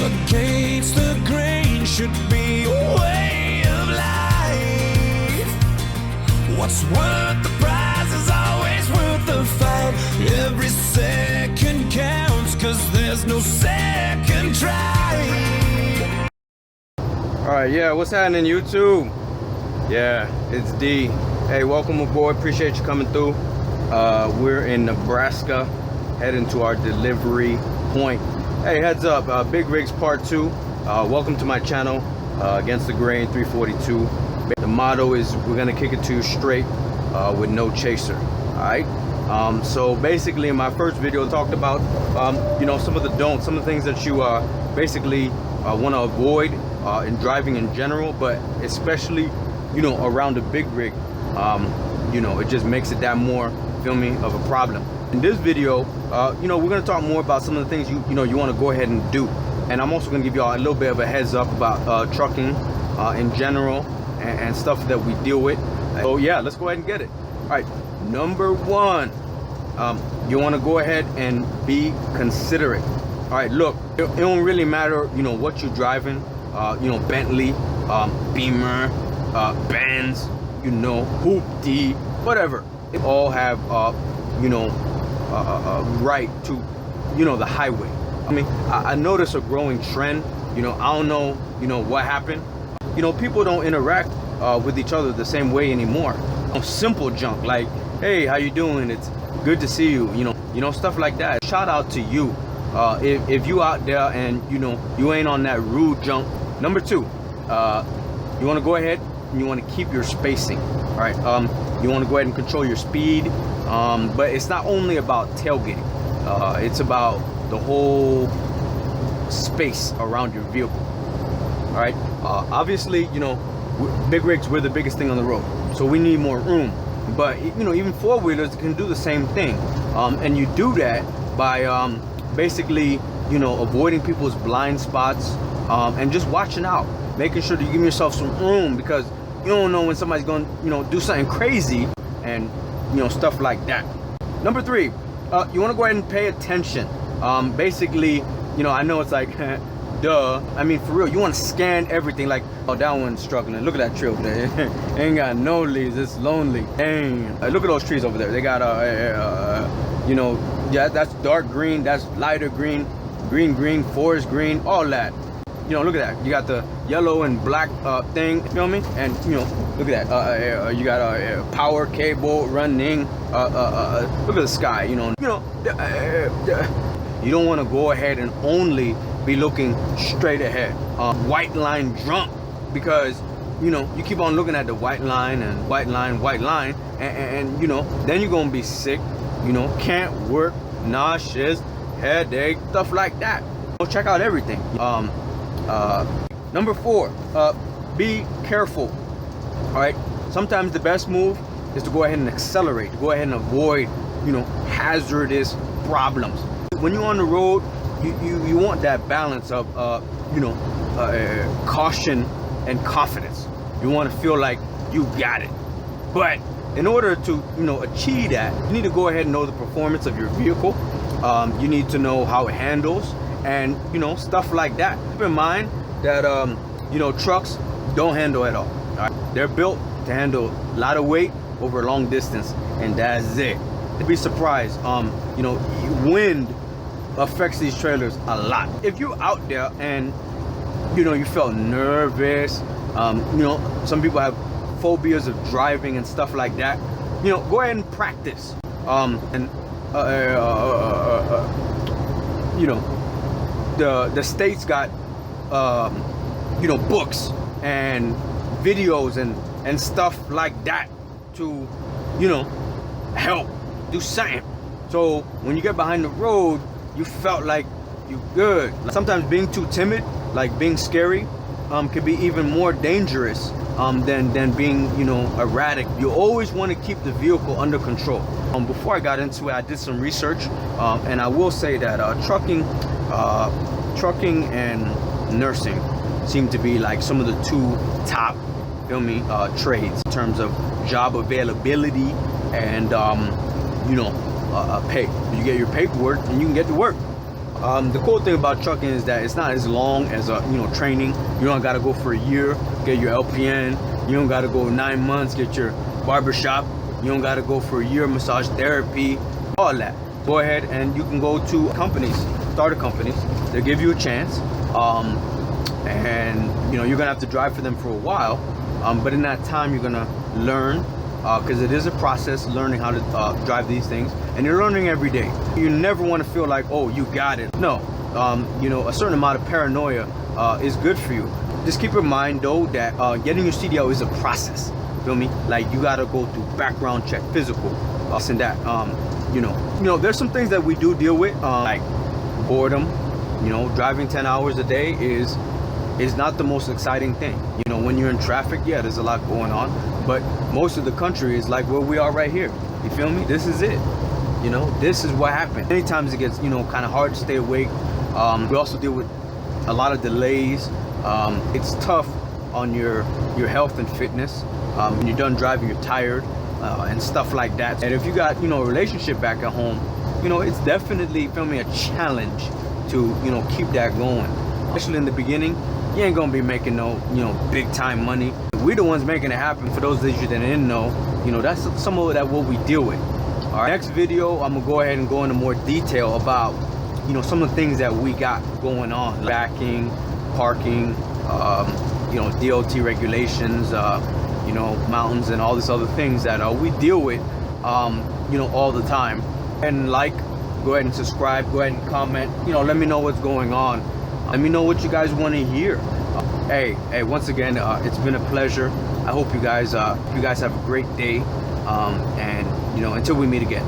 Against the grain should be a way of life. What's worth the prize is always worth the fight. Every second counts, cause there's no second try. Alright, yeah, what's happening, YouTube? Yeah, it's D. Hey, welcome aboard. Appreciate you coming through. We're in Nebraska, heading to our delivery point. Hey, heads up, Big Rigz Part 2. Welcome to my channel, Against the Grain 342. The motto is we're gonna kick it to you straight with no chaser. Alright? So basically in my first video I talked about you know, some of the don'ts, some of the things that you basically want to avoid in driving in general, but especially, you know, around a big rig. You know, it just makes it that more, feel me, of a problem. In this video, you know, we're going to talk more about some of the things you know you want to go ahead and do, and I'm also going to give y'all a little bit of a heads up about trucking in general and stuff that we deal with. So yeah, let's go ahead and get it. All right, number one, you want to go ahead and be considerate. All right, look, it don't really matter, you know, what you're driving. You know, Bentley, Beamer, Benz, you know, Hoopty, whatever. They all have, you know, right to, you know, the highway. I mean, I notice a growing trend. You know, I don't know, you know, what happened. You know, people don't interact with each other the same way anymore. Simple junk like, hey, how you doing? It's good to see you. You know, stuff like that. Shout out to you. If you out there and you know you ain't on that rude junk. Number two, you want to go ahead and you want to keep your spacing. All right, you want to go ahead and control your speed, but it's not only about tailgating. It's about the whole space around your vehicle. All right, obviously, you know, big rigs, we're the biggest thing on the road, so we need more room. But you know, even four-wheelers can do the same thing, and you do that by basically, you know, avoiding people's blind spots, and just watching out, making sure that you give yourself some room, because you don't know when somebody's going to, you know, do something crazy and, you know, stuff like that. Number three, you want to go ahead and pay attention. Basically, you know, I know it's like, duh. I mean, for real, you want to scan everything. Like, oh, that one's struggling. Look at that tree over there. Ain't got no leaves. It's lonely. Dang. Look at those trees over there. They got, you know, yeah, that's dark green. That's lighter green. Green, forest green, all that. You know, look at that. You got the yellow and black thing, you feel me? And, you know, look at that. You got a power cable running. Look at the sky, you know. You don't want to go ahead and only be looking straight ahead. White line drunk, because, you know, you keep on looking at the white line and white line, and you know, then you're going to be sick, you know, can't work, nauseous, headache, stuff like that. Go check out everything. Number four, be careful. All right, sometimes the best move is to go ahead and accelerate, to go ahead and avoid, you know, hazardous problems. When you're on the road, you want that balance of you know, caution and confidence. You want to feel like you got it. But in order to, you know, achieve that, you need to go ahead and know the performance of your vehicle. You need to know how it handles, and, you know, stuff like that. Keep in mind that you know, trucks don't handle at all. All right? They're built to handle a lot of weight over a long distance, and that's it. You'd be surprised. You know, wind affects these trailers a lot. If you're out there and, you know, you felt nervous, you know, some people have phobias of driving and stuff like that, you know, go ahead and practice. And you know, the state's got you know, books and videos and stuff like that to, you know, help do something. So when you get behind the road, you felt like you good. Sometimes being too timid, like being scary, can be even more dangerous than being, you know, erratic. You always want to keep the vehicle under control. Before I got into it, I did some research, and I will say that trucking and nursing seem to be like some of the two top, feel me, trades in terms of job availability and you know, pay. You get your paperwork and you can get to work. The cool thing about trucking is that it's not as long as training. You don't gotta go for a year, get your LPN. You don't gotta go 9 months, get your barbershop. You don't gotta go for a year, massage therapy, all that. Go ahead and you can go to companies, starter companies. They'll give you a chance. And you're gonna have to drive for them for a while. But in that time, you're gonna learn, because it is a process learning how to drive these things, and you're learning every day. You never want to feel like, oh, you got it. No, a certain amount of paranoia is good for you. Just keep in mind though that getting your CDL is a process. Feel me? Like you gotta go through background check, physical, this and that. There's some things that we do deal with, like boredom. Driving 10 hours a day is not the most exciting thing. When you're in traffic, yeah, there's a lot going on, but most of the country is like where we are right here. You feel me? This is it. This is what happened. Many times it gets, kind of hard to stay awake. We also deal with a lot of delays. It's tough on your health and fitness. When you're done driving, you're tired, and stuff like that. And if you got, a relationship back at home, it's definitely, feel me, a challenge to, keep that going. Especially in the beginning, you ain't gonna be making no, big time money. We're the ones making it happen. For those of you that didn't know, that's some of that what we deal with. All right, next video, I'm gonna go ahead and go into more detail about, some of the things that we got going on, backing, parking, DOT regulations, mountains and all this other things that we deal with, all the time. And go ahead and subscribe, go ahead and comment, let me know what's going on. Let me know what you guys want to hear. Hey, once again, it's been a pleasure. I hope you guys have a great day. And until we meet again.